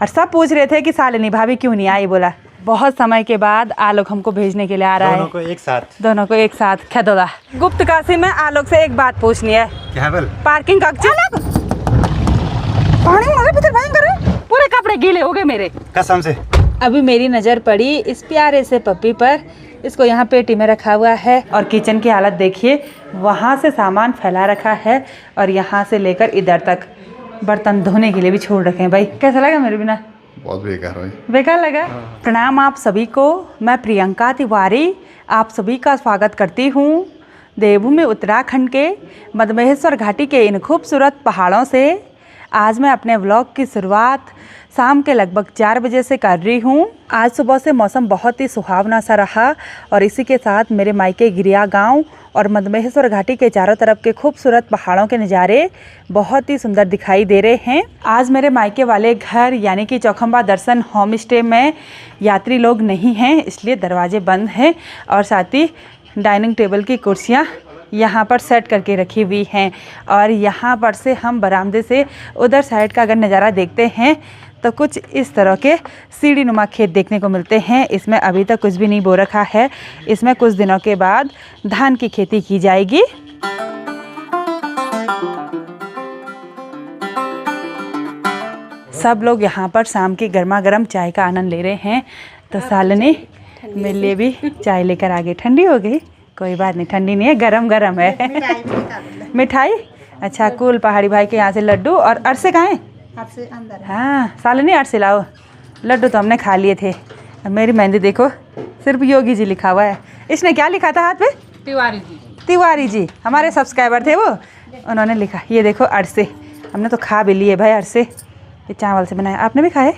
और सब पूछ रहे थे कि शालिनी भाभी क्यों नहीं आई। बोला बहुत समय के बाद आलोक हमको भेजने के लिए आ रहा है। दोनों को एक साथ खेदोला। गुप्त काशी में आलोक से एक बात पूछनी है। क्या बोल? पार्किंग का पूरे कपड़े गीले हो गए मेरे कसम से। अभी मेरी नज़र पड़ी इस प्यारे से पप्पी पर। इसको यहाँ पेटी में रखा हुआ है और किचन की हालत देखिए, वहाँ से सामान फैला रखा है और यहाँ से लेकर इधर तक बर्तन धोने के लिए भी छोड़ रखे हैं। भाई कैसा लगा मेरे बिना? बहुत बेकार है। बेकार लगा। प्रणाम आप सभी को, मैं प्रियंका तिवारी आप सभी का स्वागत करती हूँ देवभूमि उत्तराखंड के मधमहेश्वर घाटी के इन खूबसूरत पहाड़ों से। आज मैं अपने व्लॉग की शुरुआत शाम के लगभग 4 बजे से कर रही हूँ। आज सुबह से मौसम बहुत ही सुहावना सा रहा और इसी के साथ मेरे मायके गिरिया गांव और मधमहेश्वर घाटी के चारों तरफ के खूबसूरत पहाड़ों के नज़ारे बहुत ही सुंदर दिखाई दे रहे हैं। आज मेरे मायके वाले घर यानी कि चौखंबा दर्शन होम स्टे में यात्री लोग नहीं हैं, इसलिए दरवाजे बंद हैं और साथ ही डाइनिंग टेबल की कुर्सियाँ यहाँ पर सेट करके रखी हुई हैं। और यहाँ पर से हम बरामदे से उधर साइड का अगर नज़ारा देखते हैं तो कुछ इस तरह के सीढ़ी नुमा खेत देखने को मिलते हैं। इसमें अभी तक कुछ भी नहीं बो रखा है। इसमें कुछ दिनों के बाद धान की खेती की जाएगी। सब लोग यहाँ पर शाम की गर्मा गर्म चाय का आनंद ले रहे हैं। तो शालिनी मेरे लिए भी चाय लेकर आ गई। ठंडी हो गई? कोई बात नहीं, ठंडी नहीं है, गरम गरम है। मिठाई अच्छा कूल पहाड़ी भाई के यहाँ से लड्डू। और अरसे कहाँ हैं? अरसे अंदर। हाँ शालिनी अरसे लाओ। लड्डू तो हमने खा लिए थे। मेरी मेहंदी देखो सिर्फ योगी जी लिखा हुआ है। इसने क्या लिखा था हाथ पे? तिवारी जी। तिवारी जी हमारे सब्सक्राइबर थे वो, उन्होंने लिखा। ये देखो अरसे हमने तो खा भी लिए भाई। अरसे ये चावल से बनाया, आपने भी खाए?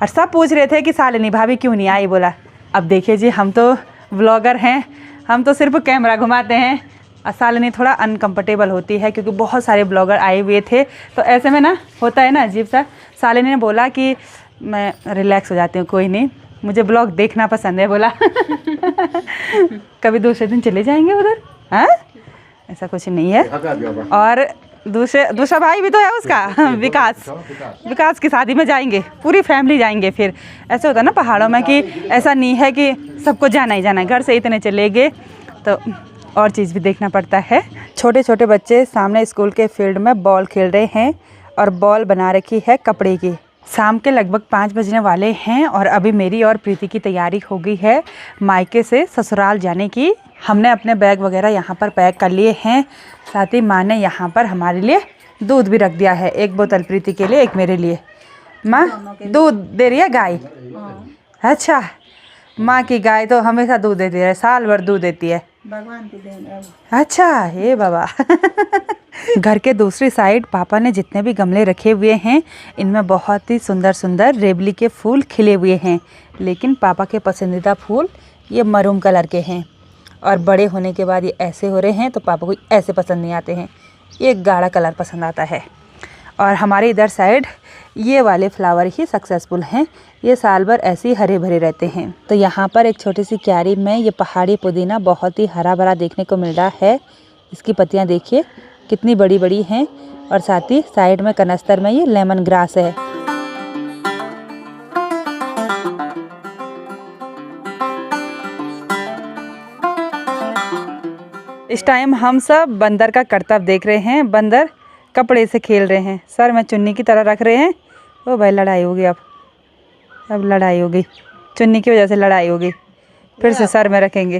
और सब पूछ रहे थे कि शालिनी भाभी क्यों नहीं आई। बोला अब देखिए जी, हम तो व्लॉगर हैं, हम तो सिर्फ कैमरा घुमाते हैं। और शालिनी थोड़ा अनकंफर्टेबल होती है क्योंकि बहुत सारे ब्लॉगर आए हुए थे, तो ऐसे में ना होता है ना अजीब सा। शालिनी ने बोला कि मैं रिलैक्स हो जाती हूँ, कोई नहीं, मुझे ब्लॉग देखना पसंद है। बोला कभी दूसरे दिन चले जाएंगे उधर। हाँ ऐसा कुछ नहीं है। और दूसरा भाई भी तो है उसका विकास की शादी में जाएंगे, पूरी फैमिली जाएंगे। फिर ऐसे होता है ना पहाड़ों में कि ऐसा नहीं है कि सबको जाना ही जाना है। घर से इतने चले गए तो और चीज़ भी देखना पड़ता है। छोटे छोटे बच्चे सामने स्कूल के फील्ड में बॉल खेल रहे हैं और बॉल बना रखी है कपड़े की। शाम के लगभग 5 बजने वाले हैं और अभी मेरी और प्रीति की तैयारी हो गई है मायके से ससुराल जाने की। हमने अपने बैग वगैरह यहाँ पर पैक कर लिए हैं। साथ ही माँ ने यहाँ पर हमारे लिए दूध भी रख दिया है, 1 बोतल प्रीति के लिए, 1 मेरे लिए। माँ दूध दे रही है गाय? अच्छा, माँ की गाय तो हमेशा दूध देती है, साल भर दूध देती है। भगवान की देन है। अच्छा हे बाबा। घर के दूसरी साइड पापा ने जितने भी गमले रखे हुए हैं इनमें बहुत ही सुंदर सुंदर रेबली के फूल खिले हुए हैं, लेकिन पापा के पसंदीदा फूल ये मरून कलर के हैं और बड़े होने के बाद ये ऐसे हो रहे हैं, तो पापा को ऐसे पसंद नहीं आते हैं, ये गाढ़ा कलर पसंद आता है। और हमारे इधर साइड ये वाले फ्लावर ही सक्सेसफुल हैं, ये साल भर ऐसे ही हरे भरे रहते हैं। तो यहाँ पर एक छोटी सी क्यारी में ये पहाड़ी पुदीना बहुत ही हरा भरा देखने को मिल रहा है। इसकी पत्तियाँ देखिए कितनी बड़ी बड़ी हैं और साथ ही साइड में कनस्तर में ये लेमन ग्रास है। इस टाइम हम सब बंदर का करतब देख रहे हैं। बंदर कपड़े से खेल रहे हैं, सर में चुन्नी की तरह रख रहे हैं। ओ भाई लड़ाई होगी, अब लड़ाई होगी, चुन्नी की वजह से लड़ाई होगी। फिर से सर में रखेंगे।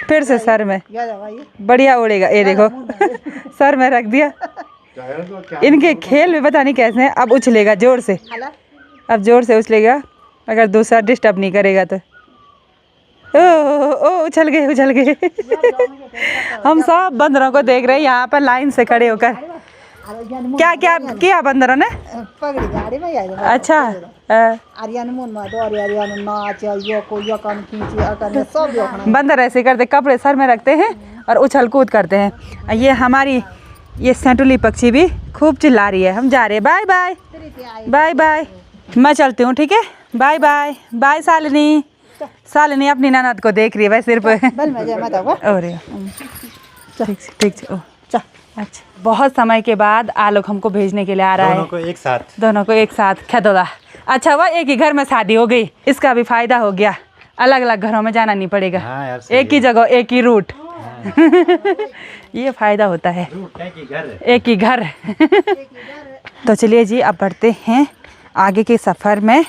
फिर से सर में बढ़िया उड़ेगा। ये देखो सर में रख दिया। इनके खेल में पता नहीं कैसे हैं। अब उछलेगा जोर से, अब जोर से उछलेगा अगर दूसरा डिस्टर्ब नहीं करेगा तो। ओ उछल गए। हम सब बंदरों को देख रहे हैं यहाँ पर लाइन से खड़े होकर। क्या क्या किया बंदरों ने? पगड़ी गाड़ी में। अच्छा बंदर ऐसे करते, कपड़े सर में रखते हैं और उछल कूद करते हैं। ये हमारी ये सेंटुली पक्षी भी खूब चिल्ला रही है। हम जा रहे हैं, बाय बाय बाय बाय। मैं चलती हूँ, ठीक है, बाय बाय बाय। शालिनी अपनी ननद को देख रही है, वैसे सिर्फ। ठीक। अच्छा, बहुत समय के बाद आलोक हमको भेजने के लिए आ रहा है। दोनों को एक साथ खदोदा। अच्छा हुआ एक ही घर में शादी हो गई, इसका भी फायदा हो गया, अलग अलग घरों में जाना नहीं पड़ेगा। हाँ, एक ही जगह एक ही रूट। ये फायदा होता है, एक ही घर। तो चलिए जी अब बढ़ते हैं आगे के सफ़र में।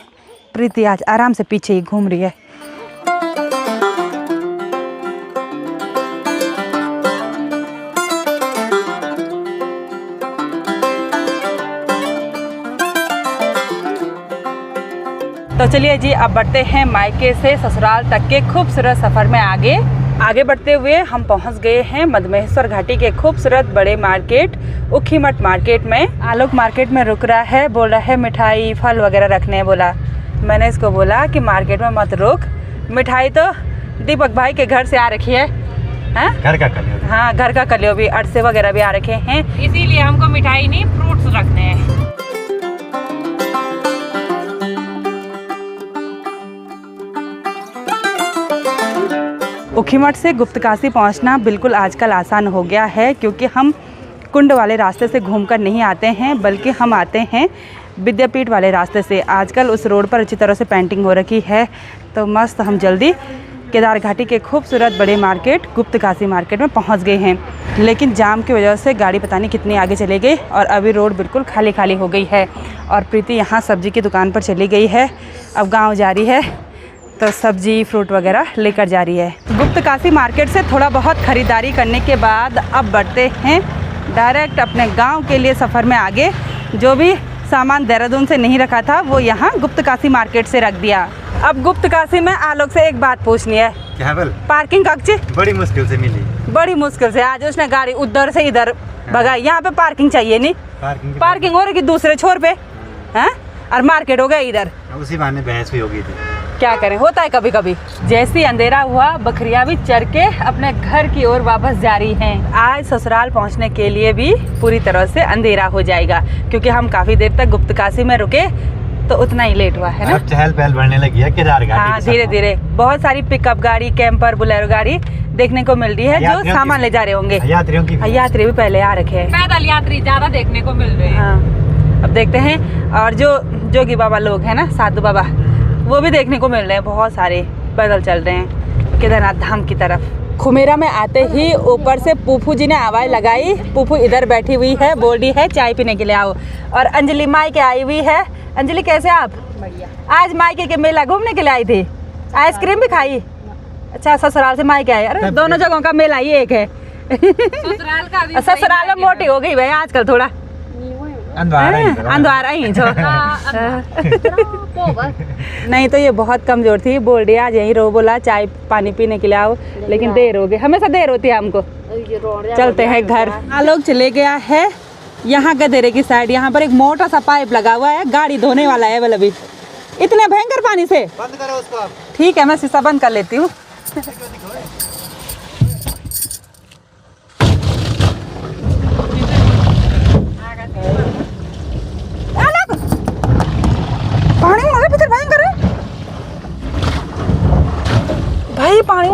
प्रीति आज आराम से पीछे ही घूम रही है। तो चलिए जी अब बढ़ते हैं मायके से ससुराल तक के खूबसूरत सफ़र में आगे बढ़ते हुए हम पहुंच गए हैं मधमहेश्वर घाटी के खूबसूरत बड़े मार्केट ऊखीमठ मार्केट में। आलोक मार्केट में रुक रहा है, बोल रहा है मिठाई फल वगैरह रखने हैं। बोला, मैंने इसको बोला कि मार्केट में मत रुक, मिठाई तो दीपक भाई के घर से आ रखी है। घर का कलियो। हाँ, घर का कलियो भी, अरसे वगैरह भी आ रखे हैं, इसीलिए हमको मिठाई नहीं फ्रूट्स रखने हैं। ऊखीमठ से गुप्तकाशी पहुंचना बिल्कुल आजकल आसान हो गया है, क्योंकि हम कुंड वाले रास्ते से घूमकर नहीं आते हैं, बल्कि हम आते हैं विद्यापीठ वाले रास्ते से। आजकल उस रोड पर अच्छी तरह से पेंटिंग हो रखी है, तो मस्त हम जल्दी केदार घाटी के खूबसूरत बड़े मार्केट गुप्तकाशी मार्केट में पहुंच गए हैं। लेकिन जाम की वजह से गाड़ी पता नहीं कितनी आगे चली गई और अभी रोड बिल्कुल खाली खाली हो गई है। और प्रीति यहाँ सब्जी की दुकान पर चली गई है, अब गाँव जा रही है तो सब्जी फ्रूट वगैरह लेकर जा रही है। गुप्तकाशी मार्केट से थोड़ा बहुत ख़रीदारी करने के बाद अब बढ़ते हैं डायरेक्ट अपने गांव के लिए सफ़र में आगे। जो भी सामान देहरादून से नहीं रखा था वो यहाँ गुप्तकाशी मार्केट से रख दिया। अब गुप्तकाशी में आलोक से एक बात पूछनी है। क्या बोल? पार्किंग कच्ची बड़ी मुश्किल से मिली, बड़ी मुश्किल से। आज उसने गाड़ी उधर से इधर भगाई। यहाँ पे पार्किंग चाहिए नहीं, पार्किंग हो रही दूसरे छोर पे है, और मार्केट हो गया इधर। उसी बहाने बहस भी हो गई थी। क्या करें, होता है कभी कभी। जैसे ही अंधेरा हुआ बकरियां भी चर के अपने घर की ओर वापस जा रही हैं। आज ससुराल पहुंचने के लिए भी पूरी तरह से अंधेरा हो जाएगा, क्योंकि हम काफी देर तक गुप्तकाशी में रुके तो उतना ही लेट हुआ है ना। चहल पहल बढ़ने लगी है केदार घाटी। हाँ, धीरे धीरे बहुत सारी पिकअप गाड़ी, कैंपर, बुलेरो गाड़ी देखने को मिल रही है, जो सामान ले जा रहे होंगे। यात्री भी पहले आ रखे हैं, पैदल यात्री ज्यादा देखने को मिल रहे हैं। हाँ, अब देखते हैं। और जो जोगी बाबा लोग हैं ना, साधु बाबा, वो भी देखने को मिल रहे हैं, बहुत सारे पैदल चल रहे हैं केदारनाथ धाम की तरफ। खुमेरा में आते ही ऊपर से पूफू जी ने आवाज़ लगाई। पूफू इधर बैठी हुई है, बोल रही है चाय पीने के लिए आओ। और अंजलि मायके आई हुई है। अंजलि कैसे आप? बढ़िया। आज मायके के मेला घूमने के लिए आई थी, आइसक्रीम भी खाई। अच्छा, ससुराल से मायके आई। अरे दोनों जगहों का मेला ही एक है। ससुराल में मोटी हो गई भाई आजकल, थोड़ा अंधवारा ही छो। नहीं तो ये बहुत कमजोर थी, बोल रही आज यहीं रहो, बोला चाय पानी पीने के लिए आओ, लेकिन देर हो गई। हमेशा देर होती है हमको। चलते हैं घर। आलोक चले गया है यहाँ गधेरे की साइड। यहाँ पर एक मोटा सा पाइप लगा हुआ है, गाड़ी धोने वाला है। अभी इतने भयंकर पानी से बंद करो उसको। ठीक है, मैं शीशा बंद कर लेती हूँ। पानी में भीतर भयंकर है भाई, पानी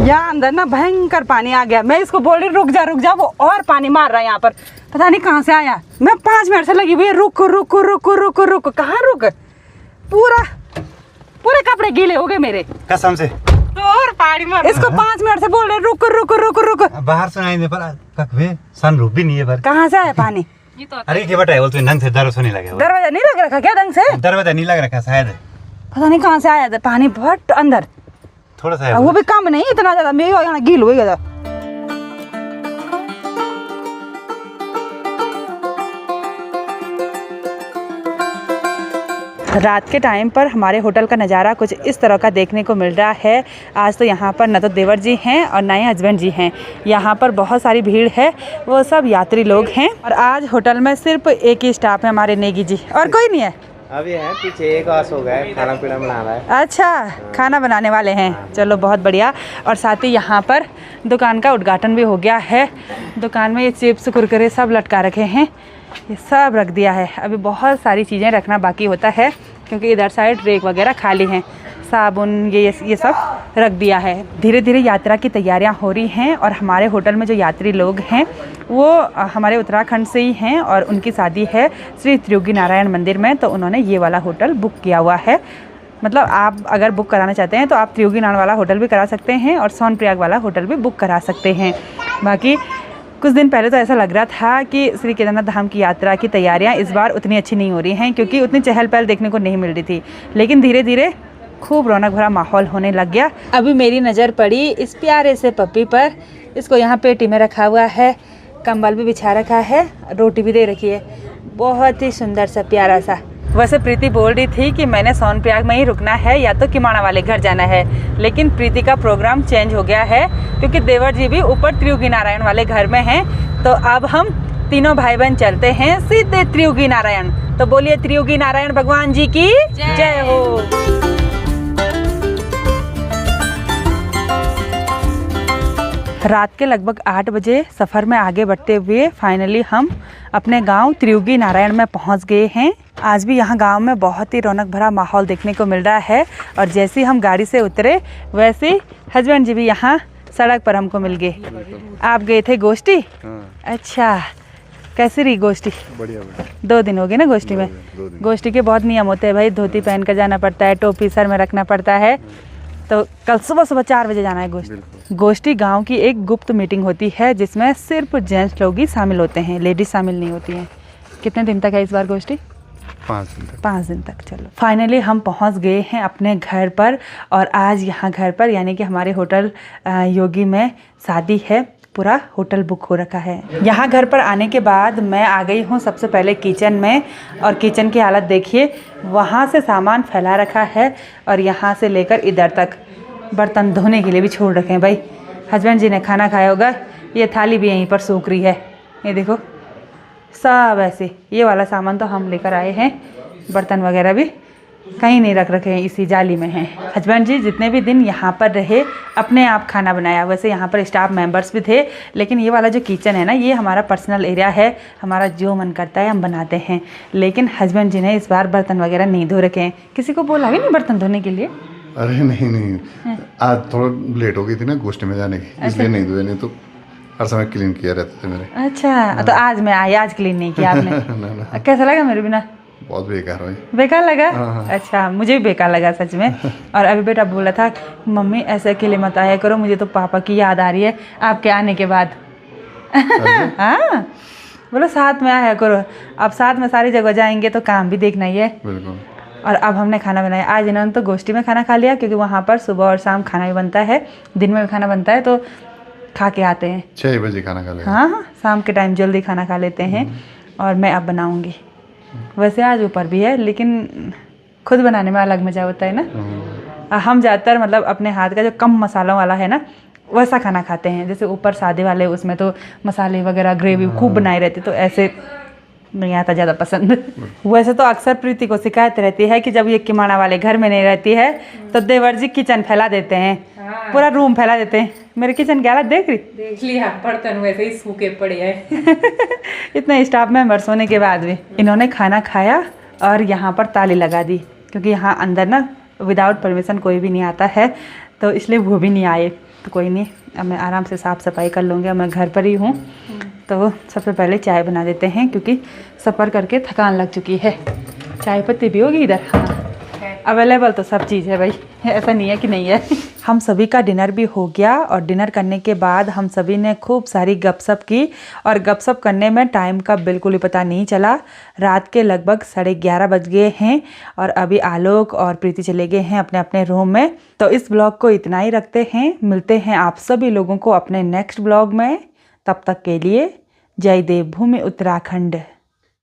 यहाँ अंदर ना भयंकर पानी आ गया। मैं इसको बोल रही रुक जा, वो और पानी मार रहा है यहाँ पर, पता नहीं कहाँ से आया। मैं 5 मिनट से लगी हुई है, रुक रुक रुक रुक रुक। कहाँ रुक? पूरे कपड़े गीले हो गए मेरे कसम से। तो और पानी मार, इसको 5 मिनट से बोल रहे रुक रुक रुक रुक। बाहर सुनाई दे पर सनरूफ भी नहीं है पर। कहाँ से आया पानी? अरे क्या बता है, ढंग से दरवाजा नहीं लगा। दरवाजा नहीं लग रखा क्या ढंग से? दरवाजा नहीं लग रखा शायद, पता नहीं कहाँ से आया था पानी, बहुत अंदर थोड़ा सा। वो भी कम नहीं, इतना ज्यादा। मेरे यहाँ गील हो गया था। रात के टाइम पर हमारे होटल का नज़ारा कुछ इस तरह का देखने को मिल रहा है। आज तो यहाँ पर न तो देवर जी हैं और न ही हस्बैंड जी हैं। यहाँ पर बहुत सारी भीड़ है, वो सब यात्री लोग हैं। और आज होटल में सिर्फ एक ही स्टाफ है, हमारे नेगी जी, और कोई नहीं है। अभी है पीछे एक आस हो गया, खाना पीना बना रहा है। अच्छा, खाना बनाने वाले हैं, चलो बहुत बढ़िया। और साथ ही यहाँ पर दुकान का उद्घाटन भी हो गया है। दुकान में ये चिप्स कुरकुरे सब लटका रखे हैं, ये सब रख दिया है। अभी बहुत सारी चीज़ें रखना बाकी होता है, क्योंकि इधर साइड रेक वगैरह खाली हैं। साबुन ये सब रख दिया है। धीरे धीरे यात्रा की तैयारियां हो रही हैं और हमारे होटल में जो यात्री लोग हैं वो हमारे उत्तराखंड से ही हैं और उनकी शादी है श्री त्रियोगी नारायण मंदिर में, तो उन्होंने ये वाला होटल बुक किया हुआ है। मतलब आप अगर बुक कराना चाहते हैं तो आप त्रियोगी नारायण वाला होटल भी करा सकते हैं और सोनप्रयाग वाला होटल भी बुक करा सकते हैं। बाकी कुछ दिन पहले तो ऐसा लग रहा था कि श्री केदारनाथ धाम की यात्रा की तैयारियां इस बार उतनी अच्छी नहीं हो रही हैं क्योंकि उतनी चहल पहल देखने को नहीं मिल रही थी, लेकिन धीरे धीरे खूब रौनक भरा माहौल होने लग गया। अभी मेरी नज़र पड़ी इस प्यारे से पप्पी पर। इसको यहाँ पेटी में रखा हुआ है, कंबल भी बिछा रखा है, रोटी भी दे रखी है, बहुत ही सुंदर सा प्यारा सा। वैसे प्रीति बोल रही थी कि मैंने सोनप्रयाग में ही रुकना है या तो किमाड़ा वाले घर जाना है, लेकिन प्रीति का प्रोग्राम चेंज हो गया है क्योंकि देवर जी भी ऊपर त्रियोगी नारायण वाले घर में हैं। तो अब हम तीनों भाई बहन चलते हैं सीधे त्रियोगी नारायण। तो बोलिए त्रियोगी नारायण भगवान जी की जय हो। रात के लगभग 8 बजे सफ़र में आगे बढ़ते हुए फाइनली हम अपने गांव त्रियोगी नारायण में पहुंच गए हैं। आज भी यहां गांव में बहुत ही रौनक भरा माहौल देखने को मिल रहा है और जैसे हम गाड़ी से उतरे वैसे हस्बैंड जी भी यहां सड़क पर हमको मिल गए। आप गए थे गोष्ठी? अच्छा, कैसी रही गोष्ठी? बढ़िया। 2 दिन हो गए ना गोष्ठी में? गोष्ठी के बहुत नियम होते हैं भाई, धोती पहन कर जाना पड़ता है, टोपी सर में रखना पड़ता है। तो कल सुबह 4 बजे जाना है गोष्ठी। गोष्ठी गांव की एक गुप्त मीटिंग होती है जिसमें सिर्फ जेंट्स लोग ही शामिल होते हैं, लेडीज शामिल नहीं होती हैं। कितने दिन तक है इस बार गोष्ठी? 5 दिन तक। चलो फाइनली हम पहुंच गए हैं अपने घर पर और आज यहाँ घर पर यानी कि हमारे होटल योगी में शादी है, पूरा होटल बुक हो रखा है। यहाँ घर पर आने के बाद मैं आ गई हूँ सबसे पहले किचन में और किचन की हालत देखिए, वहाँ से सामान फैला रखा है और यहाँ से लेकर इधर तक बर्तन धोने के लिए भी छोड़ रखे हैं। भाई हस्बैंड जी ने खाना खाया होगा, ये थाली भी यहीं पर सूख रही है, ये देखो सब ऐसे। ये वाला सामान तो हम लेकर आए हैं, बर्तन वगैरह भी कहीं नहीं रख रखे हैं, इसी जाली में हैं। हस्बैंड जी जितने भी दिन यहाँ पर रहे अपने आप खाना बनाया। वैसे यहाँ पर स्टाफ मेंबर्स भी थे, लेकिन ये वाला जो किचन है ना, ये हमारा पर्सनल एरिया है, हमारा जो मन करता है हम बनाते हैं। लेकिन हस्बैंड जी ने इस बार बर्तन वगैरह नहीं धो रखे हैं। किसी को बोला भी नहीं बर्तन धोने के लिए? अरे नहीं, आज थोड़ा लेट हो गई थी ना गोष्ठी में जाने की, इसलिए नहीं धोए, नहीं तो हर समय क्लीन किया रहते थे मेरे। अच्छा, तो आज मैं आई, आज क्लीन नहीं किया आपने? कैसा लगा मेरे बिना? बहुत बेकार हुई। बेकार लगा? अच्छा, मुझे भी बेकार लगा सच में। और अभी बेटा बोला था मम्मी ऐसे अकेले मत आया करो, मुझे तो पापा की याद आ रही है आपके आने के बाद। हाँ, बोलो साथ में आया करो, अब साथ में सारी जगह जाएंगे तो काम भी देखना ही है। बिल्कुल। और अब हमने खाना बनाया। आज इन्होंने तो गोष्ठी में खाना खा लिया क्योंकि वहाँ पर सुबह और शाम खाना भी बनता है, दिन में भी खाना बनता है, तो खा के आते हैं। 6 बजे खाना खा लेते हैं। हाँ, शाम के टाइम जल्दी खाना खा लेते हैं। और मैं अब बनाऊंगी। वैसे आज ऊपर भी है, लेकिन खुद बनाने में अलग मज़ा होता है ना। हम ज़्यादातर मतलब अपने हाथ का जो कम मसालों वाला है ना, वैसा खाना खाते हैं। जैसे ऊपर सादे वाले उसमें तो मसाले वगैरह ग्रेवी खूब बनाए रहते, तो ऐसे नहीं आता ज़्यादा पसंद। वैसे तो अक्सर प्रीति को शिकायत रहती है कि जब ये किमाड़ा वाले घर में नहीं रहती है तो देवर जी किचन फैला देते हैं। हाँ। पूरा रूम फैला देते हैं। मेरे किचन की हालत देख रही? देख लिया, बर्तन वैसे ही सूखे पड़े हैं। इतने स्टाफ मेंबर्स होने के बाद भी इन्होंने खाना खाया और यहाँ पर ताली लगा दी क्योंकि यहाँ अंदर ना विदाउट परमिशन कोई भी नहीं आता है, तो इसलिए वो भी नहीं आए। तो कोई नहीं, अब मैं आराम से साफ़ सफाई कर लूँगी। मैं घर पर ही हूँ, तो सबसे पहले चाय बना देते हैं क्योंकि सफ़र करके थकान लग चुकी है। चाय पत्ती भी होगी इधर? हाँ, अवेलेबल तो सब चीज़ है भाई, ऐसा नहीं है कि नहीं है। हम सभी का डिनर भी हो गया और डिनर करने के बाद हम सभी ने खूब सारी गपशप की और गपशप करने में टाइम का बिल्कुल ही पता नहीं चला। रात के लगभग 11:30 बज गए हैं और अभी आलोक और प्रीति चले गए हैं अपने अपने रूम में। तो इस ब्लॉग को इतना ही रखते हैं, मिलते हैं आप सभी लोगों को अपने नेक्स्ट ब्लॉग में। तब तक के लिए जय देवभूमि उत्तराखंड।